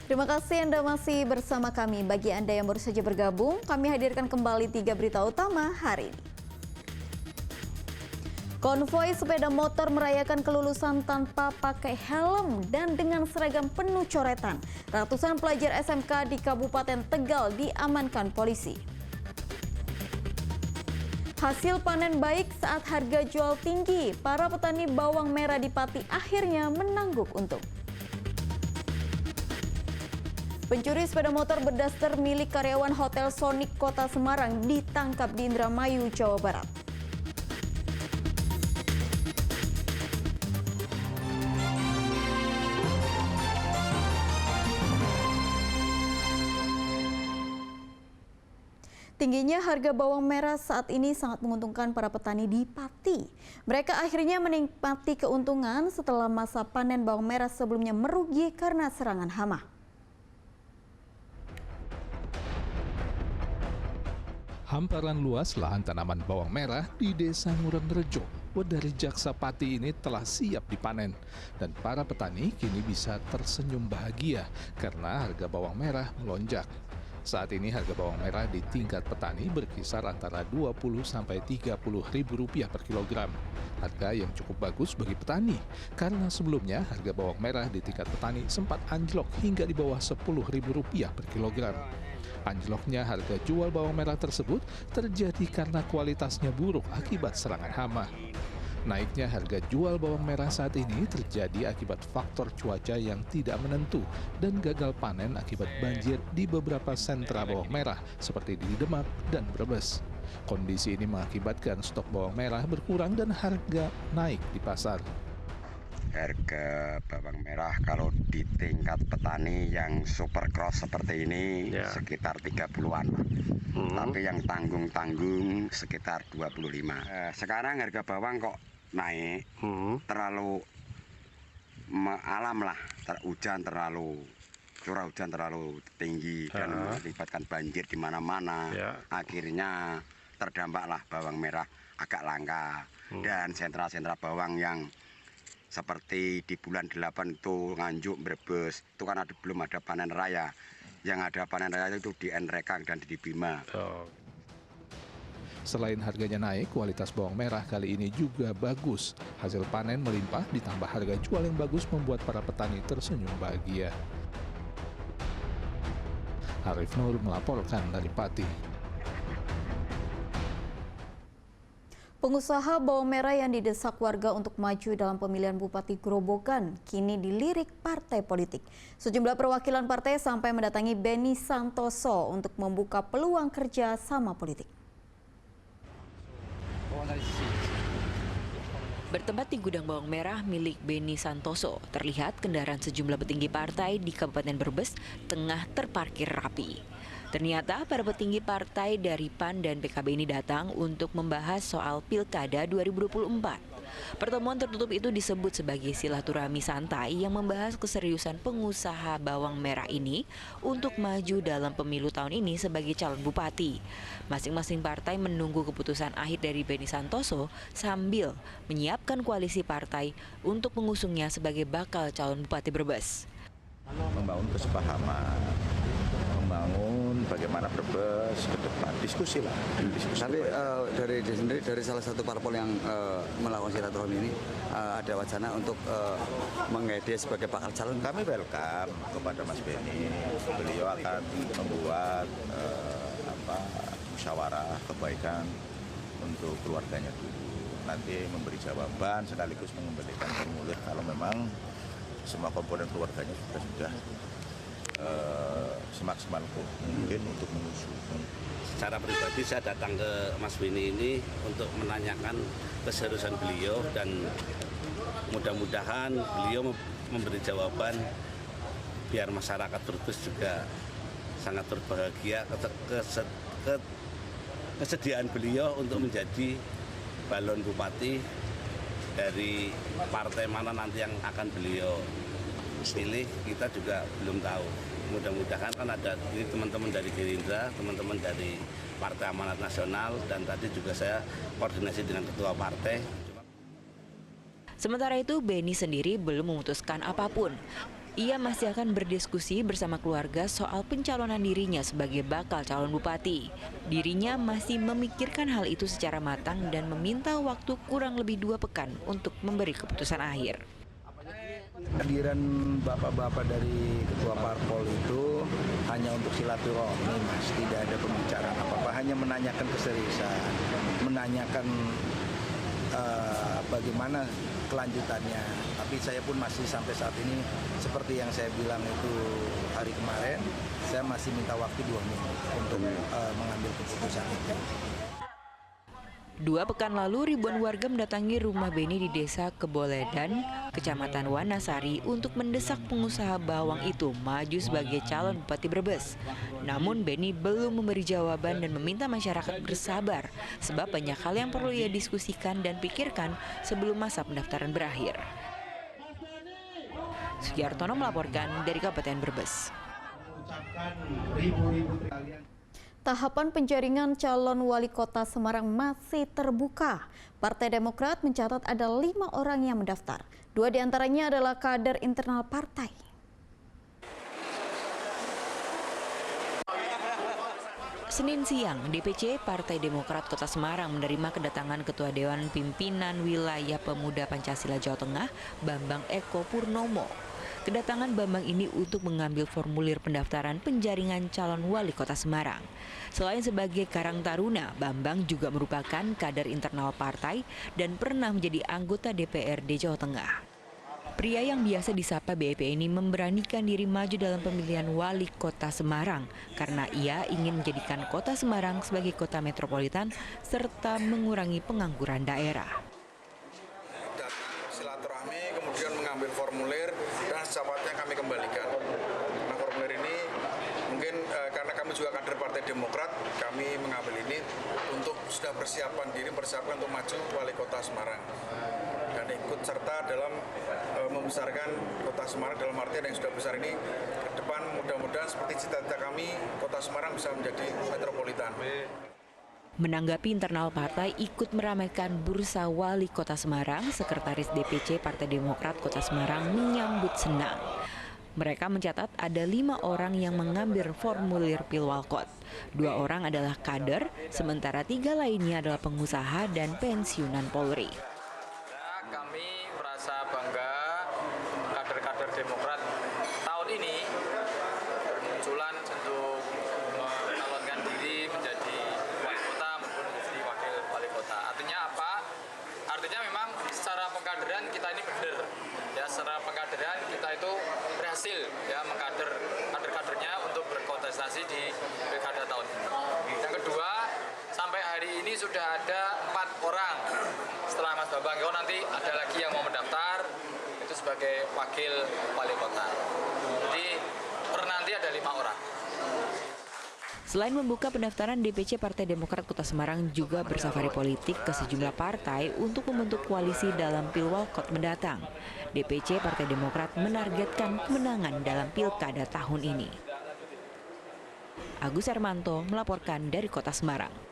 Terima kasih Anda masih bersama kami. Bagi Anda yang baru saja bergabung, kami hadirkan kembali 3 berita utama hari ini. Konvoi sepeda motor merayakan kelulusan tanpa pakai helm dan dengan seragam penuh coretan. Ratusan pelajar SMK di Kabupaten Tegal diamankan polisi. Hasil panen baik saat harga jual tinggi. Para petani bawang merah di Pati akhirnya menangguk untung. Pencuri sepeda motor berdaster milik karyawan Hotel Sonic Kota Semarang ditangkap di Indramayu, Jawa Barat. Tingginya harga bawang merah saat ini sangat menguntungkan para petani di Pati. Mereka akhirnya menikmati keuntungan setelah masa panen bawang merah sebelumnya merugi karena serangan hama. Hamparan luas lahan tanaman bawang merah di Desa Ngurenrejo, Wedari Jaksa Pati ini telah siap dipanen. Dan para petani kini bisa tersenyum bahagia karena harga bawang merah melonjak. Saat ini harga bawang merah di tingkat petani berkisar antara Rp20 sampai Rp30.000 per kilogram. Harga yang cukup bagus bagi petani, karena sebelumnya harga bawang merah di tingkat petani sempat anjlok hingga di bawah Rp10.000 per kilogram. Anjloknya harga jual bawang merah tersebut terjadi karena kualitasnya buruk akibat serangan hama. Naiknya harga jual bawang merah saat ini terjadi akibat faktor cuaca yang tidak menentu dan gagal panen akibat banjir di beberapa sentra bawang merah seperti di Demak dan Brebes. Kondisi ini mengakibatkan stok bawang merah berkurang dan harga naik di pasar. Harga bawang merah kalau di tingkat petani yang super cross seperti ini sekitar 30-an. Tapi yang tanggung-tanggung sekitar 25. Sekarang harga bawang kok naik, terlalu alam lah, curah hujan terlalu tinggi dan mengakibatkan banjir di mana-mana. Akhirnya terdampaklah bawang merah agak langka. Dan sentra-sentra bawang yang seperti di bulan 8 itu Nganjuk, Brebes, itu kan belum ada panen raya. Yang ada panen raya itu di Nrekang dan di Bima. Selain harganya naik, kualitas bawang merah kali ini juga bagus. Hasil panen melimpah ditambah harga jual yang bagus membuat para petani tersenyum bahagia. Arif Nur melaporkan dari Pati. Pengusaha bawang merah yang didesak warga untuk maju dalam pemilihan Bupati Grobogan kini dilirik partai politik. Sejumlah perwakilan partai sampai mendatangi Beni Santoso untuk membuka peluang kerja sama politik. Bertempat di gudang bawang merah milik Beni Santoso, terlihat kendaraan sejumlah petinggi partai di Kabupaten Brebes tengah terparkir rapi. Ternyata para petinggi partai dari PAN dan PKB ini datang untuk membahas soal Pilkada 2024. Pertemuan tertutup itu disebut sebagai silaturahmi santai yang membahas keseriusan pengusaha bawang merah ini untuk maju dalam pemilu tahun ini sebagai calon bupati. Masing-masing partai menunggu keputusan akhir dari Beni Santoso sambil menyiapkan koalisi partai untuk mengusungnya sebagai bakal calon bupati Brebes. Membangun kesepahaman, membangun bagaimana Brebes ke depan, diskusi lah. Tapi dari salah satu parpol yang melakukan silaturahmi ini ada wacana untuk mengede sebagai bakal calon. Kami welcome kepada Mas Beni. Beliau akan membuat musyawarah kebaikan untuk keluarganya dulu. Nanti memberi jawaban sekaligus mengembalikan formulir kalau memang semua komponen keluarganya sudah semaksimal mungkin untuk mengusung. Secara pribadi saya datang ke Mas Beni ini untuk menanyakan keseriusan beliau dan mudah-mudahan beliau memberi jawaban biar masyarakat Brebes juga sangat berbahagia kesediaan beliau untuk menjadi balon bupati dari partai mana nanti yang akan beliau pilih, kita juga belum tahu. Mudah-mudahan kan ada ini teman-teman dari Gerindra, teman-teman dari Partai Amanat Nasional, dan tadi juga saya koordinasi dengan ketua partai. Sementara itu, Beni sendiri belum memutuskan apapun. Ia masih akan berdiskusi bersama keluarga soal pencalonan dirinya sebagai bakal calon bupati. Dirinya masih memikirkan hal itu secara matang dan meminta waktu kurang lebih 2 pekan untuk memberi keputusan akhir. Kehadiran bapak-bapak dari ketua parpol itu hanya untuk silaturahmi, Mas. Tidak ada pembicaraan apa-apa, hanya menanyakan keseriusan, menanyakan bagaimana kelanjutannya. Tapi saya pun masih sampai saat ini seperti yang saya bilang itu hari kemarin, saya masih minta waktu 2 minggu untuk mengambil keputusan itu. 2 pekan lalu, ribuan warga mendatangi rumah Beni di Desa Keboledan, Kecamatan Wanasari untuk mendesak pengusaha bawang itu maju sebagai calon Bupati Brebes. Namun Beni belum memberi jawaban dan meminta masyarakat bersabar sebab banyak hal yang perlu ia diskusikan dan pikirkan sebelum masa pendaftaran berakhir. Sugiartono melaporkan dari Kabupaten Brebes. Tahapan penjaringan calon wali kota Semarang masih terbuka. Partai Demokrat mencatat ada 5 orang yang mendaftar. 2 diantaranya adalah kader internal partai. Senin siang, DPC Partai Demokrat Kota Semarang menerima kedatangan Ketua Dewan Pimpinan Wilayah Pemuda Pancasila Jawa Tengah, Bambang Eko Purnomo. Kedatangan Bambang ini untuk mengambil formulir pendaftaran penjaringan calon wali kota Semarang. Selain sebagai Karang Taruna, Bambang juga merupakan kader internal partai dan pernah menjadi anggota DPRD Jawa Tengah. Pria yang biasa disapa BIP ini memberanikan diri maju dalam pemilihan wali kota Semarang karena ia ingin menjadikan kota Semarang sebagai kota metropolitan serta mengurangi pengangguran daerah. Silaturahmi, kemudian mengambil formulir dan secepatnya kami kembalikan. Nah, formulir ini mungkin karena kami juga kader Partai Demokrat, kami mengambil ini untuk sudah persiapkan untuk maju wali kota Semarang dan ikut serta dalam membesarkan kota Semarang dalam artian yang sudah besar ini ke depan mudah-mudahan seperti cita-cita kami kota Semarang bisa menjadi metropolitan. Menanggapi internal partai ikut meramaikan bursa wali kota Semarang, Sekretaris DPC Partai Demokrat Kota Semarang menyambut senang. Mereka mencatat ada 5 orang yang mengambil formulir Pilwalkot. 2 orang adalah kader, sementara 3 lainnya adalah pengusaha dan pensiunan Polri. Kami merasa bangga kader-kader Demokrat tahun ini bermunculan untuk mencalonkan diri menjadi wali kota maupun menjadi wakil wali kota. Artinya apa? Artinya memang secara pengkaderan kita ini benar. Ya, secara pengkaderan kita itu berhasil ya mengkader kader-kadernya untuk berkontestasi di pilkada tahun ini. Yang kedua, sampai hari ini sudah ada 4 orang. Setelah Mas Bambang Eko nanti ada lagi yang mau mendaftar itu sebagai wakil wali kota. Jadi per nanti ada 5 orang. Selain membuka pendaftaran, DPC Partai Demokrat Kota Semarang juga bersafari politik ke sejumlah partai untuk membentuk koalisi dalam Pilwalkot mendatang. DPC Partai Demokrat menargetkan kemenangan dalam pilkada tahun ini. Agus Hermanto melaporkan dari Kota Semarang.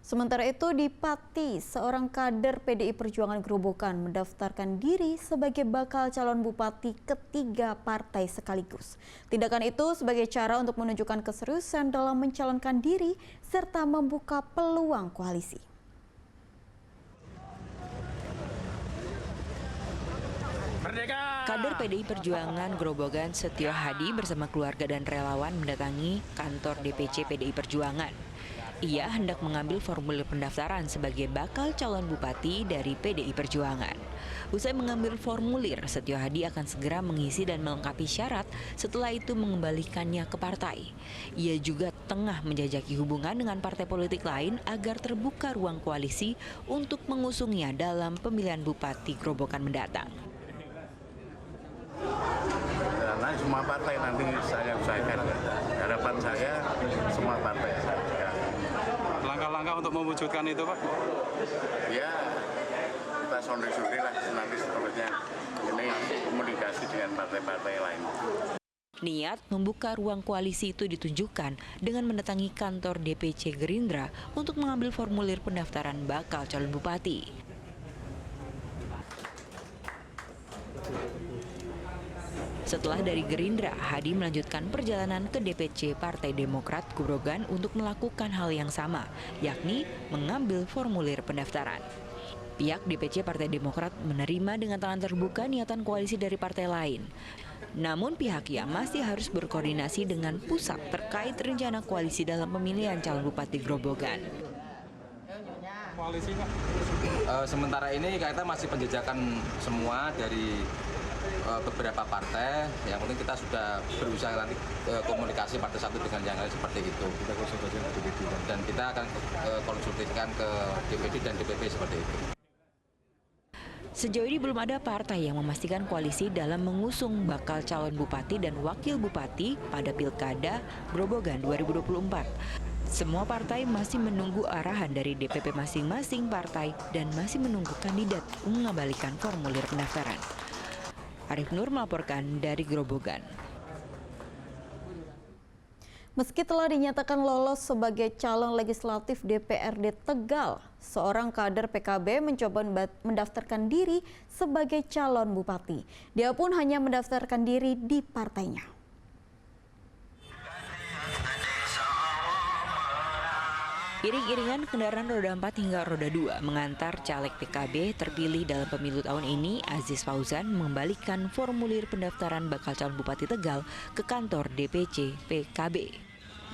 Sementara itu di Pati, seorang kader PDI Perjuangan Grobogan mendaftarkan diri sebagai bakal calon bupati ketiga partai sekaligus. Tindakan itu sebagai cara untuk menunjukkan keseriusan dalam mencalonkan diri serta membuka peluang koalisi. Kader PDI Perjuangan Grobogan Setio Hadi bersama keluarga dan relawan mendatangi kantor DPC PDI Perjuangan. Ia hendak mengambil formulir pendaftaran sebagai bakal calon bupati dari PDI Perjuangan. Usai mengambil formulir, Setio Hadi akan segera mengisi dan melengkapi syarat, setelah itu mengembalikannya ke partai. Ia juga tengah menjajaki hubungan dengan partai politik lain agar terbuka ruang koalisi untuk mengusungnya dalam pemilihan bupati Grobogan mendatang. Karena semua partai nanti saya usahakan, harapan saya semua partai. Langkah-langkah untuk mewujudkan itu, Pak? Ya, kita sondre-sondre lah nanti seterusnya. Ini komunikasi dengan partai-partai lain. Niat membuka ruang koalisi itu ditunjukkan dengan mendatangi kantor DPC Gerindra untuk mengambil formulir pendaftaran bakal calon bupati. Setelah dari Gerindra, Hadi melanjutkan perjalanan ke DPC Partai Demokrat Grobogan untuk melakukan hal yang sama, yakni mengambil formulir pendaftaran. Pihak DPC Partai Demokrat menerima dengan tangan terbuka niatan koalisi dari partai lain. Namun pihaknya masih harus berkoordinasi dengan pusat terkait rencana koalisi dalam pemilihan calon Bupati Grobogan. Sementara ini kita masih penjajakan semua dari beberapa partai. Yang penting kita sudah berusaha nanti komunikasi partai satu dengan yang lain seperti itu. Kita konsultasikan ke DPD dan kita akan konsultasikan ke DPD dan DPP seperti itu. Sejauh ini belum ada partai yang memastikan koalisi dalam mengusung bakal calon bupati dan wakil bupati pada Pilkada Grobogan 2024. Semua partai masih menunggu arahan dari DPP masing-masing partai dan masih menunggu kandidat mengembalikan formulir pendaftaran. Arif Nur melaporkan dari Grobogan. Meski telah dinyatakan lolos sebagai calon legislatif DPRD Tegal, seorang kader PKB mencoba mendaftarkan diri sebagai calon bupati. Dia pun hanya mendaftarkan diri di partainya. Iring-iringan kendaraan roda 4 hingga roda 2 mengantar caleg PKB terpilih dalam pemilu tahun ini, Aziz Fauzan mengembalikan formulir pendaftaran bakal calon Bupati Tegal ke kantor DPC PKB.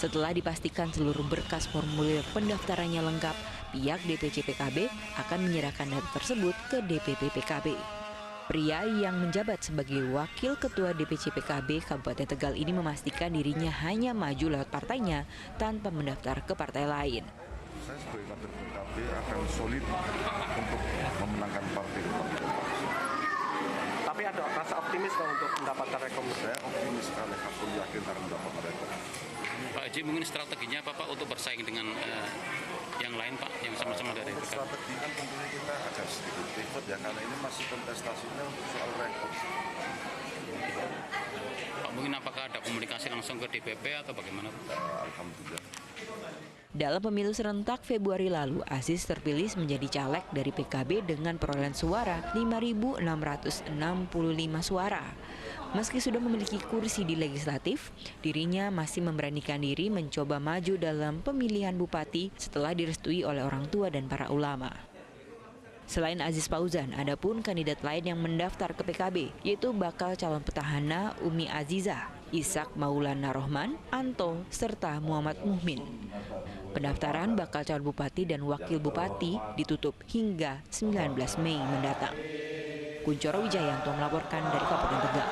Setelah dipastikan seluruh berkas formulir pendaftarannya lengkap, pihak DPC PKB akan menyerahkan data tersebut ke DPP PKB. Pria yang menjabat sebagai wakil ketua DPC PKB Kabupaten Tegal ini memastikan dirinya hanya maju lewat partainya tanpa mendaftar ke partai lain. Saya sebagai kader PKB akan solid untuk memenangkan partai. Tapi ada rasa optimis untuk mendapatkan rekomendasi. Saya optimis sekali, aku yakin akan mendapatkan rekomendasi. Pak Haji, mungkin strateginya apa Pak untuk bersaing dengan yang lain Pak, yang sama-sama dari PKB? Strategi kan tentunya kita agak sedikit ribet ya, karena ini masih kontestasinya untuk soal rekor. Pak, mungkin apakah ada komunikasi langsung ke DPP atau bagaimana? Alhamdulillah. Dalam pemilu serentak Februari lalu, Aziz terpilih menjadi caleg dari PKB dengan perolehan suara 5.665 suara. Meski sudah memiliki kursi di legislatif, dirinya masih memberanikan diri mencoba maju dalam pemilihan bupati setelah direstui oleh orang tua dan para ulama. Selain Aziz Fauzan, ada pun kandidat lain yang mendaftar ke PKB, yaitu bakal calon petahana Umi Azizah, Ishak Maulana Rohman, Anto, serta Muhammad Muhmin. Pendaftaran bakal calon bupati dan wakil bupati ditutup hingga 19 Mei mendatang. Kuncoro Wijayanto melaporkan dari Kabupaten Tegal.